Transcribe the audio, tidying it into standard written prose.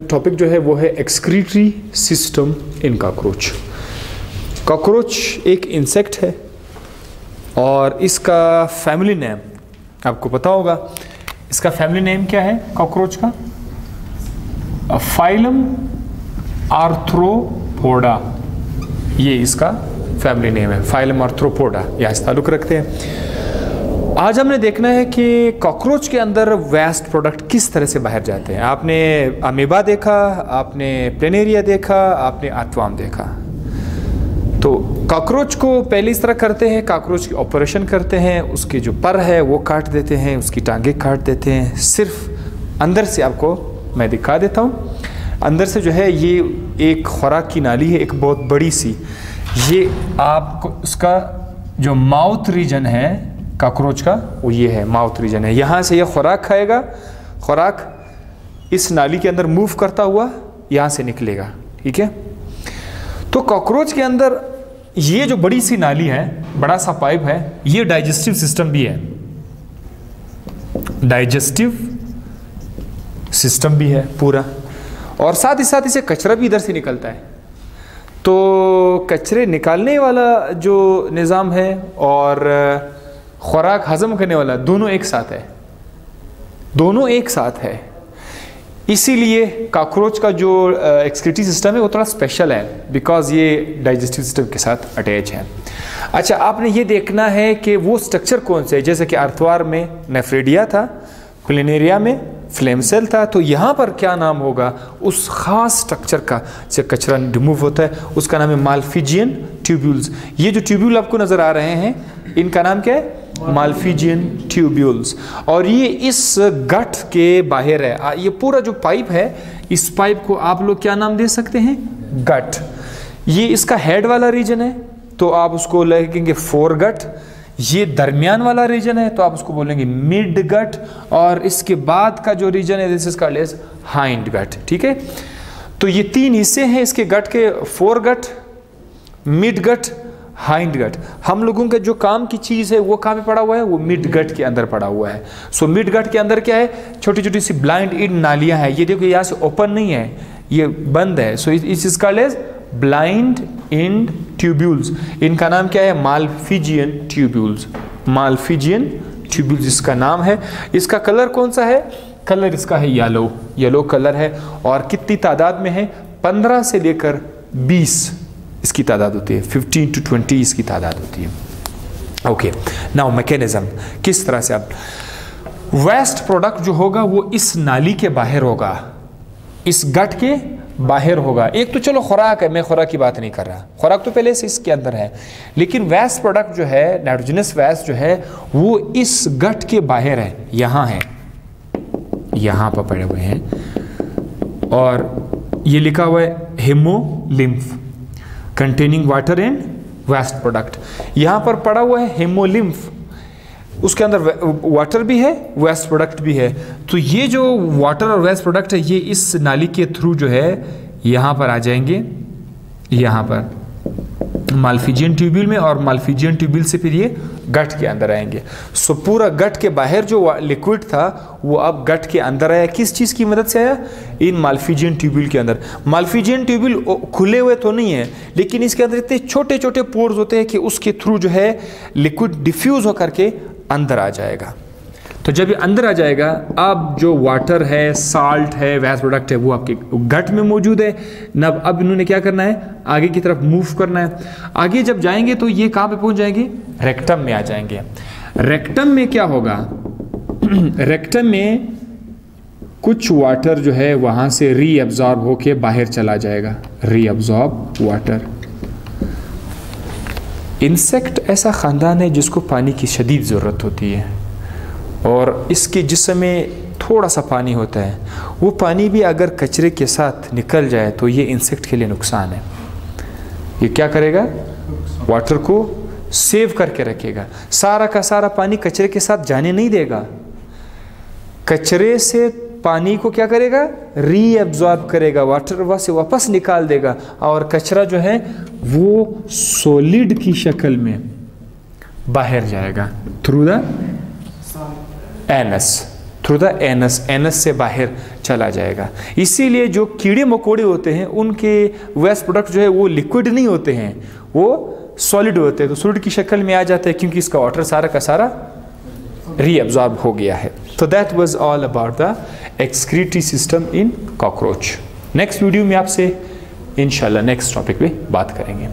Topic जो है वो है excretory system in cockroach. Cockroach एक इंसेक्ट है और इसका फैमिली नेम आपको पता होगा। इसका फैमिली नेम क्या है कॉकरोच का? फाइलम आर्थ्रोपोडा, ये इसका फैमिली नेम है, फाइलम आर्थ्रोपोडा। यहाँ से ताल्लुक रखते हैं। आज हमने देखना है कि कॉकरोच के अंदर वेस्ट प्रोडक्ट किस तरह से बाहर जाते हैं। आपने अमीबा देखा, आपने प्लेनेरिया देखा, आपने अर्थवर्म देखा। तो कॉकरोच को पहले इस तरह करते हैं, कॉकरोच की ऑपरेशन करते हैं, उसकी जो पर है वो काट देते हैं, उसकी टांगे काट देते हैं। सिर्फ अंदर से आपको मैं दिखा देता हूँ। अंदर से जो है ये एक खुराक की नाली है, एक बहुत बड़ी सी। ये आपको उसका जो माउथ रीजन है कॉकरोच का वो ये है, माउथ रीजन है। यहाँ से ये खुराक खाएगा, खुराक इस नाली के अंदर मूव करता हुआ यहाँ से निकलेगा। ठीक है। तो कॉकरोच के अंदर ये जो बड़ी सी नाली है, बड़ा सा पाइप है, ये डाइजेस्टिव सिस्टम भी है, डाइजेस्टिव सिस्टम भी है पूरा। और साथ ही साथ इसे कचरा भी इधर से निकलता है। तो कचरे निकालने वाला जो निज़ाम है और खुराक हजम करने वाला, दोनों एक साथ है, दोनों एक साथ है। इसीलिए कॉकरोच का जो एक्सक्रीटरी सिस्टम है वो थोड़ा स्पेशल है, बिकॉज ये डाइजेस्टिव सिस्टम के साथ अटैच है। अच्छा, आपने ये देखना है कि वो स्ट्रक्चर कौन से है। जैसे कि अर्थवर्म में नेफ्रेडिया था, प्लेनेरिया में फ्लेम सेल था। तो यहाँ पर क्या नाम होगा उस खास स्ट्रक्चर का जो कचरा रिमूव होता है, उसका नाम है माल्फिजियन ट्यूब्यूल्स। ये जो ट्यूब्यूल आपको नज़र आ रहे हैं, इनका नाम क्या है? Malpighian tubules. और ये इस गट के बाहर है। ये पूरा जो पाइप है, इस पाइप को आप लोग क्या नाम दे सकते हैं? गट। ये इसका हेड वाला रीजन है, तो आप उसको लिखेंगे फोर गट। ये दरमियान वाला रीजन है, तो आप उसको बोलेंगे मिड गट। और इसके बाद का जो रीजन है, this is called as hindgut. ठीक है। तो ये तीन हिस्से हैं इसके गट के, फोर गट, मिड गट, हाइंड गट। हम लोगों का जो काम की चीज़ है वो कहाँ पे पड़ा हुआ है? वो मिड गट के अंदर पड़ा हुआ है। सो मिड गट के अंदर क्या है? छोटी छोटी सी ब्लाइंड इंड नालियाँ हैं। ये देखो, यहाँ से ओपन नहीं है, ये बंद है। So is called as blind end tubules. इनका नाम क्या है? Malpighian tubules. माल्फिजियन ट्यूब्यूल्स इसका नाम है। इसका कलर कौन सा है? कलर इसका है येलो, येलो कलर है। और कितनी तादाद में है? 15 से लेकर 20 इसकी तादाद होती है, 15 to 20 इसकी तादाद होती है। ओके, नाउ मैकेनिज्म किस तरह से अब वेस्ट प्रोडक्ट जो होगा वो इस नाली के बाहर होगा, इस गट के बाहर होगा। एक तो चलो खुराक है, मैं खुराक की बात नहीं कर रहा, खुराक तो पहले से इसके अंदर है। लेकिन वेस्ट प्रोडक्ट जो है, नाइट्रोजनस वेस्ट जो है, वो इस गट के बाहर है, यहाँ है, यहाँ पर पड़े हुए हैं। और ये लिखा हुआ है haemolymph containing water and waste product. यहाँ पर पड़ा हुआ है हेमोलिम्फ, उसके अंदर वाटर भी है, वेस्ट प्रोडक्ट भी है। तो ये जो वाटर और वेस्ट प्रोडक्ट है, ये इस नाली के थ्रू जो है यहाँ पर आ जाएंगे, यहाँ पर माल्फिजियन ट्यूब्यूल में, और माल्फिजियन ट्यूब्यूल से फिर ये गट के अंदर आएंगे। सो पूरा गट के बाहर जो लिक्विड था वो अब गट के अंदर आया। किस चीज़ की मदद से आया? इन माल्फिजियन ट्यूब्यूल के अंदर। माल्फिजियन ट्यूब्यूल खुले हुए तो नहीं है, लेकिन इसके अंदर इतने छोटे छोटे पोर्स होते हैं कि उसके थ्रू जो है लिक्विड डिफ्यूज होकर के अंदर आ जाएगा। तो जब ये अंदर आ जाएगा, अब जो वाटर है, साल्ट है, वेस्ट प्रोडक्ट है, वो आपके गट में मौजूद है। अब इन्होंने क्या करना है? आगे की तरफ मूव करना है। आगे जब जाएंगे तो ये कहाँ पे पहुंच जाएंगे? रेक्टम में आ जाएंगे। रेक्टम में क्या होगा? रेक्टम में कुछ वाटर जो है वहां से रीअब्जॉर्ब होके बाहर चला जाएगा, रीअब्जॉर्ब वाटर। इंसेक्ट ऐसा खानदान है जिसको पानी की शदीद ज़रूरत होती है, और इसके जिस्म में थोड़ा सा पानी होता है। वो पानी भी अगर कचरे के साथ निकल जाए तो ये इंसेक्ट के लिए नुकसान है। ये क्या करेगा? वाटर को सेव करके रखेगा। सारा का सारा पानी कचरे के साथ जाने नहीं देगा। कचरे से पानी को क्या करेगा? रीअब्जॉर्ब करेगा, वाटर वहाँ से वापस निकाल देगा, और कचरा जो है वो सॉलिड की शक्ल में बाहर जाएगा through the anus, through the anus, anus से बाहर चला जाएगा। इसीलिए जो कीड़े मकोड़े होते हैं उनके वेस्ट प्रोडक्ट जो है वो लिक्विड नहीं होते हैं, वो सॉलिड होते हैं, तो सॉलिड की शक्ल में आ जाता है क्योंकि इसका वाटर सारा का सारा रीअब्जॉर्ब हो गया है। तो that was all about the excretory system in cockroach. Next video में आपसे इंशाल्लाह नेक्स्ट टॉपिक पे बात करेंगे।